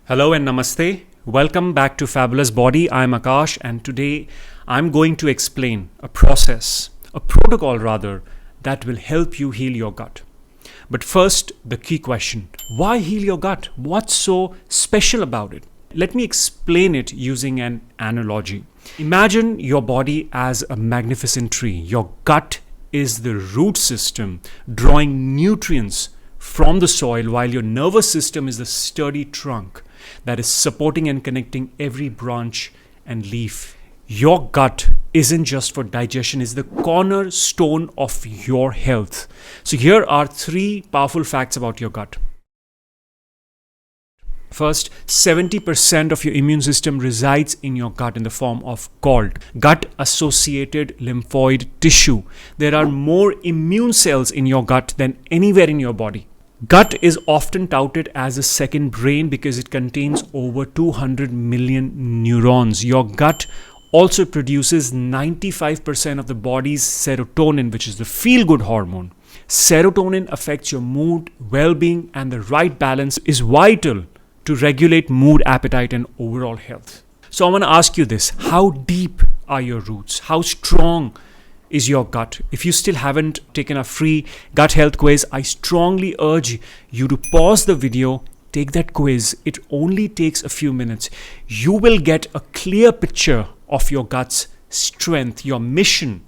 Hello and Namaste. Welcome back to Fabulous Body. I'm Akash, and today I'm going to explain a process, a protocol rather, that will help you heal your gut. But first, the key question: why heal your gut? What's so special about it? Let me explain it using an analogy. Imagine your body as a magnificent tree. Your gut is the root system drawing nutrients from the soil, while your nervous system is the sturdy trunk that is supporting and connecting every branch and leaf. Your gut isn't just for digestion, it's the cornerstone of your health. So here are 3 powerful facts about your gut. First, 70% of your immune system resides in your gut in the form of called gut-associated lymphoid tissue. There are more immune cells in your gut than anywhere in your body. Gut is often touted as a second brain because it contains over 200 million neurons. Your gut also produces 95% of the body's serotonin, which is the feel-good hormone. Serotonin affects your mood, well-being, and the right balance is vital to regulate mood, appetite, and overall health. So I want to ask you this: how deep are your roots? How strong is your gut? If you still haven't taken a free gut health quiz, I strongly urge you to pause the video, take that quiz. It only takes a few minutes. You will get a clear picture of your gut's strength. Your mission,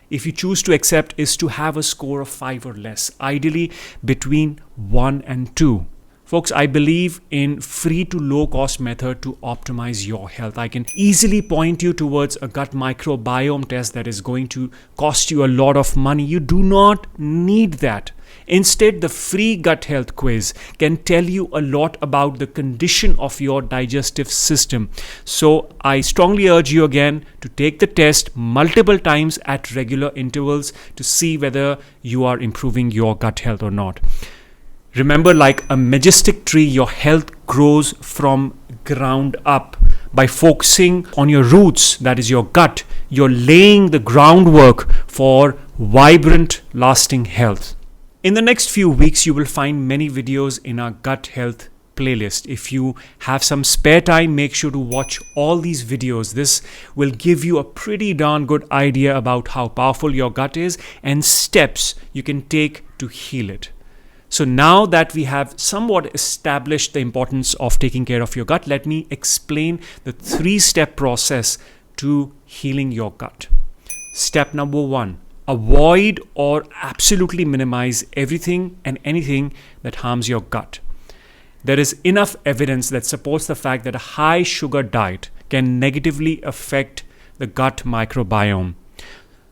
if you choose to accept, is to have a score of 5 or less, ideally between 1 and 2. Folks, I believe in free to low cost method to optimize your health. I can easily point you towards a gut microbiome test that is going to cost you a lot of money. You do not need that. Instead, the free gut health quiz can tell you a lot about the condition of your digestive system. So I strongly urge you again to take the test multiple times at regular intervals to see whether you are improving your gut health or not. Remember, like a majestic tree, your health grows from ground up. By focusing on your roots, that is your gut, you're laying the groundwork for vibrant, lasting health. In the next few weeks, you will find many videos in our gut health playlist. If you have some spare time, make sure to watch all these videos. This will give you a pretty darn good idea about how powerful your gut is and steps you can take to heal it. So now that we have somewhat established the importance of taking care of your gut, let me explain the 3-step process to healing your gut. Step number 1, avoid or absolutely minimize everything and anything that harms your gut. There is enough evidence that supports the fact that a high sugar diet can negatively affect the gut microbiome.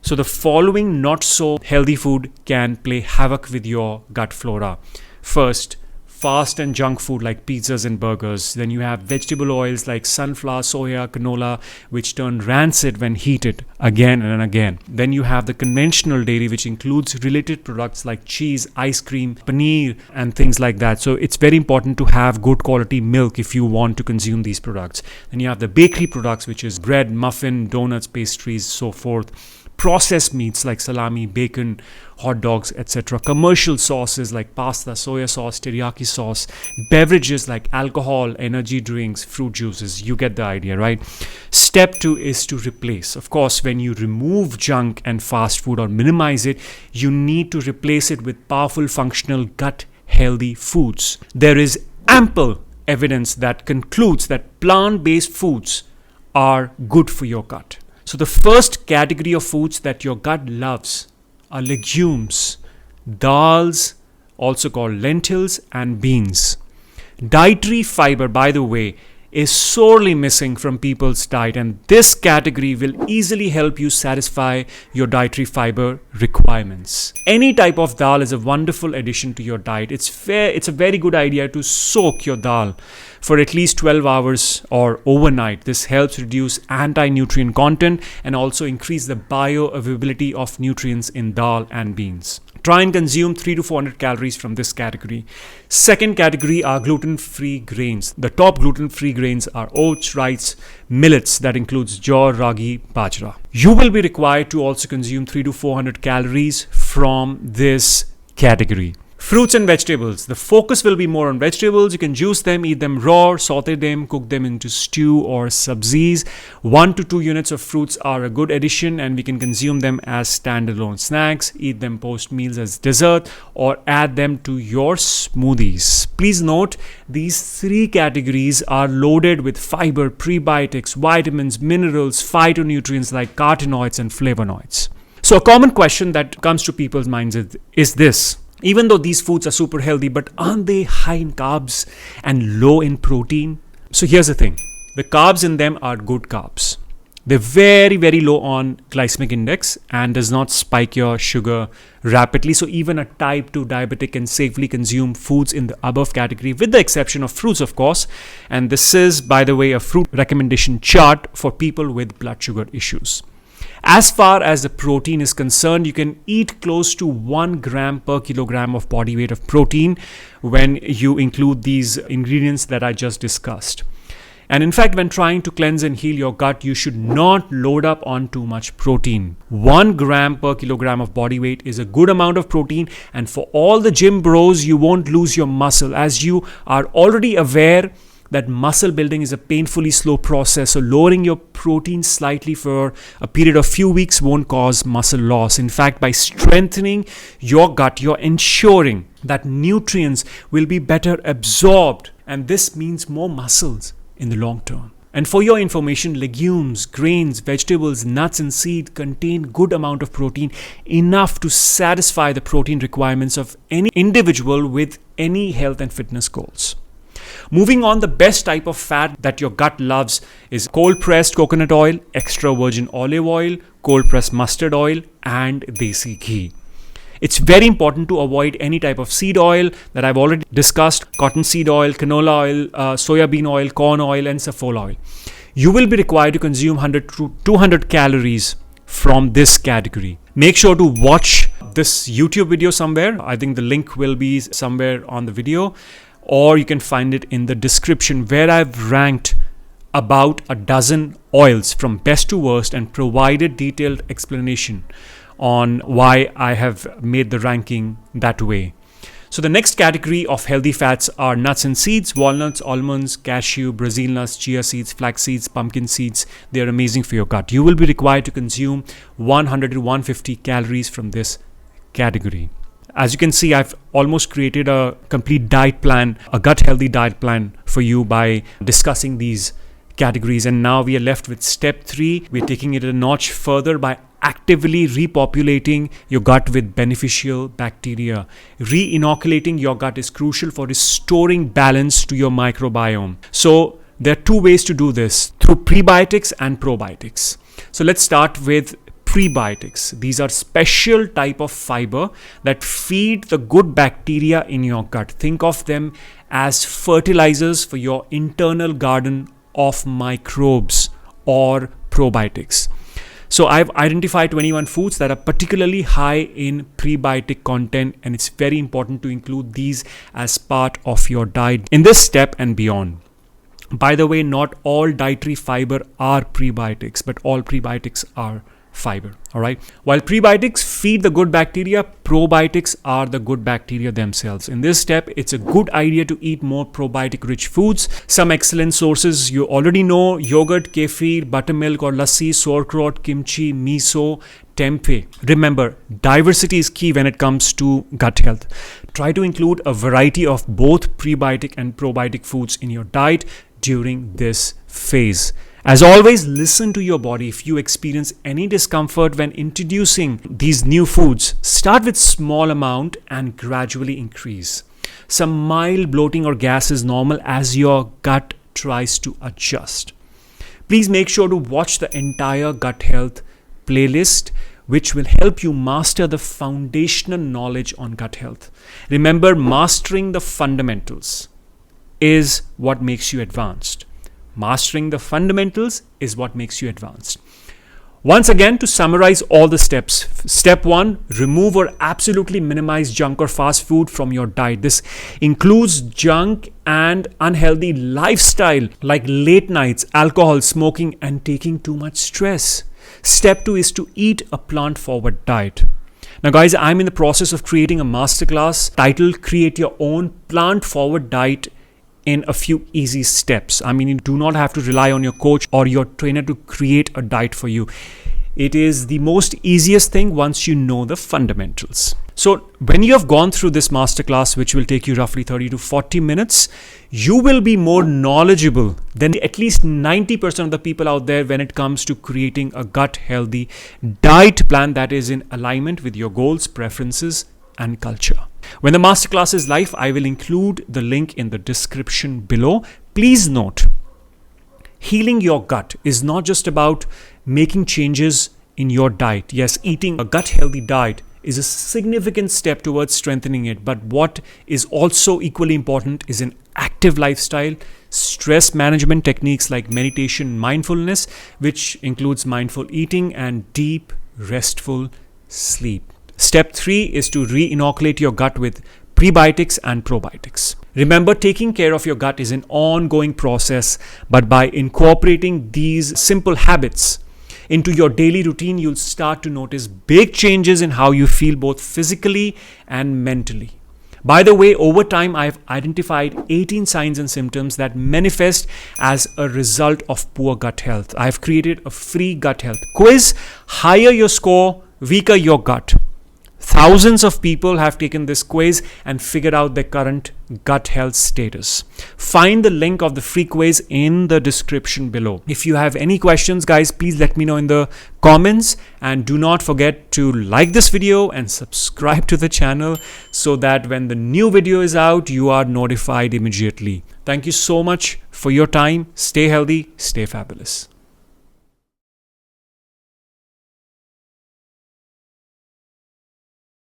So the following not so healthy food can play havoc with your gut flora. First, fast and junk food like pizzas and burgers. Then you have vegetable oils like sunflower, soya, canola, which turn rancid when heated again and again. Then you have the conventional dairy, which includes related products like cheese, ice cream, paneer, and things like that. So it's very important to have good quality milk if you want to consume these products. Then you have the bakery products, which is bread, muffin, donuts, pastries, so forth. Processed meats like salami, bacon, hot dogs, etc. Commercial sauces like pasta, soya sauce, teriyaki sauce. Beverages like alcohol, energy drinks, fruit juices. You get the idea, right? Step 2 is to replace. Of course, when you remove junk and fast food or minimize it, you need to replace it with powerful, functional, gut healthy foods. There is ample evidence that concludes that plant-based foods are good for your gut. So the first category of foods that your gut loves are legumes, dals, also called lentils, and beans. Dietary fiber, by the way, is sorely missing from people's diet, and this category will easily help you satisfy your dietary fiber requirements. Any type of dal is a wonderful addition to your diet. It's a very good idea to soak your dal for at least 12 hours or overnight. This helps reduce anti-nutrient content and also increase the bioavailability of nutrients in dal and beans. Try and consume 300 to 400 calories from this category. Second category are gluten-free grains. The top gluten-free grains are oats, rice, millets, that includes jowar, ragi, bajra. You will be required to also consume 300 to 400 calories from this category. Fruits and vegetables. The focus will be more on vegetables. You can juice them, eat them raw, saute them, cook them into stew or sabzis. 1 to 2 units of fruits are a good addition, and we can consume them as standalone snacks, eat them post meals as dessert, or add them to your smoothies. Please note, these 3 categories are loaded with fiber, prebiotics, vitamins, minerals, phytonutrients like carotenoids and flavonoids. So a common question that comes to people's minds is this. Even though these foods are super healthy, but aren't they high in carbs and low in protein? So here's the thing. The carbs in them are good carbs. They're very, very low on glycemic index and does not spike your sugar rapidly. So even a type 2 diabetic can safely consume foods in the above category, with the exception of fruits, of course. And this is, by the way, a fruit recommendation chart for people with blood sugar issues. As far as the protein is concerned, you can eat close to 1 gram per kilogram of body weight of protein when you include these ingredients that I just discussed. And in fact, when trying to cleanse and heal your gut, you should not load up on too much protein. 1 gram per kilogram of body weight is a good amount of protein. And for all the gym bros, you won't lose your muscle, as you are already aware that muscle building is a painfully slow process. So lowering your protein slightly for a period of few weeks won't cause muscle loss. In fact, by strengthening your gut, you're ensuring that nutrients will be better absorbed. And this means more muscles in the long term. And for your information, legumes, grains, vegetables, nuts and seeds contain good amount of protein, enough to satisfy the protein requirements of any individual with any health and fitness goals. Moving on, the best type of fat that your gut loves is cold-pressed coconut oil, extra virgin olive oil, cold-pressed mustard oil, and desi ghee. It's very important to avoid any type of seed oil that I've already discussed: cottonseed oil, canola oil, soya bean oil, corn oil, and safflower oil. You will be required to consume 100 to 200 calories from this category. Make sure to watch this YouTube video somewhere. I think the link will be somewhere on the video, or you can find it in the description, where I've ranked about a dozen oils from best to worst and provided detailed explanation on why I have made the ranking that way. So the next category of healthy fats are nuts and seeds: walnuts, almonds, cashew, Brazil nuts, chia seeds, flax seeds, pumpkin seeds. They are amazing for your gut. You will be required to consume 100 to 150 calories from this category. As you can see, I've almost created a complete diet plan, a gut healthy diet plan for you by discussing these categories. And now we are left with step 3. We're taking it a notch further by actively repopulating your gut with beneficial bacteria. Re-inoculating your gut is crucial for restoring balance to your microbiome. So there are 2 ways to do this: through prebiotics and probiotics. So let's start with prebiotics. These are special type of fiber that feed the good bacteria in your gut. Think of them as fertilizers for your internal garden of microbes, or probiotics. So I've identified 21 foods that are particularly high in prebiotic content, and it's very important to include these as part of your diet in this step and beyond. By the way, not all dietary fiber are prebiotics, but all prebiotics are fiber. All right. While prebiotics feed the good bacteria, probiotics are the good bacteria themselves. In this step, it's a good idea to eat more probiotic rich foods. Some excellent sources you already know: yogurt, kefir, buttermilk or lassi, sauerkraut, kimchi, miso, tempeh. Remember, diversity is key when it comes to gut health. Try to include a variety of both prebiotic and probiotic foods in your diet during this phase. As always, listen to your body. If you experience any discomfort when introducing these new foods, start with small amount and gradually increase. Some mild bloating or gas is normal as your gut tries to adjust. Please make sure to watch the entire gut health playlist, which will help you master the foundational knowledge on gut health. Remember, mastering the fundamentals is what makes you advanced. Mastering the fundamentals is what makes you advanced. Once again, to summarize all the steps. Step 1, remove or absolutely minimize junk or fast food from your diet. This includes junk and unhealthy lifestyle like late nights, alcohol, smoking, and taking too much stress. Step 2 is to eat a plant-forward diet. Now guys, I'm in the process of creating a masterclass titled Create Your Own Plant Forward Diet in a few easy steps. I mean, you do not have to rely on your coach or your trainer to create a diet for you. It is the most easiest thing once you know the fundamentals. So when you have gone through this masterclass, which will take you roughly 30 to 40 minutes, you will be more knowledgeable than at least 90% of the people out there when it comes to creating a gut healthy diet plan that is in alignment with your goals, preferences, and culture. When the masterclass is live, I will include the link in the description below. Please note, healing your gut is not just about making changes in your diet. Yes, eating a gut healthy diet is a significant step towards strengthening it. But what is also equally important is an active lifestyle, stress management techniques like meditation, mindfulness, which includes mindful eating and deep, restful sleep. Step 3 is to re-inoculate your gut with prebiotics and probiotics. Remember, taking care of your gut is an ongoing process, but by incorporating these simple habits into your daily routine, you'll start to notice big changes in how you feel both physically and mentally. By the way, over time, I've identified 18 signs and symptoms that manifest as a result of poor gut health. I've created a free gut health quiz. Higher your score, weaker your gut. Thousands of people have taken this quiz and figured out their current gut health status. Find the link of the free quiz in the description below. If you have any questions, guys, please let me know in the comments, and do not forget to like this video and subscribe to the channel so that when the new video is out, you are notified immediately. Thank you so much for your time. Stay healthy, stay fabulous.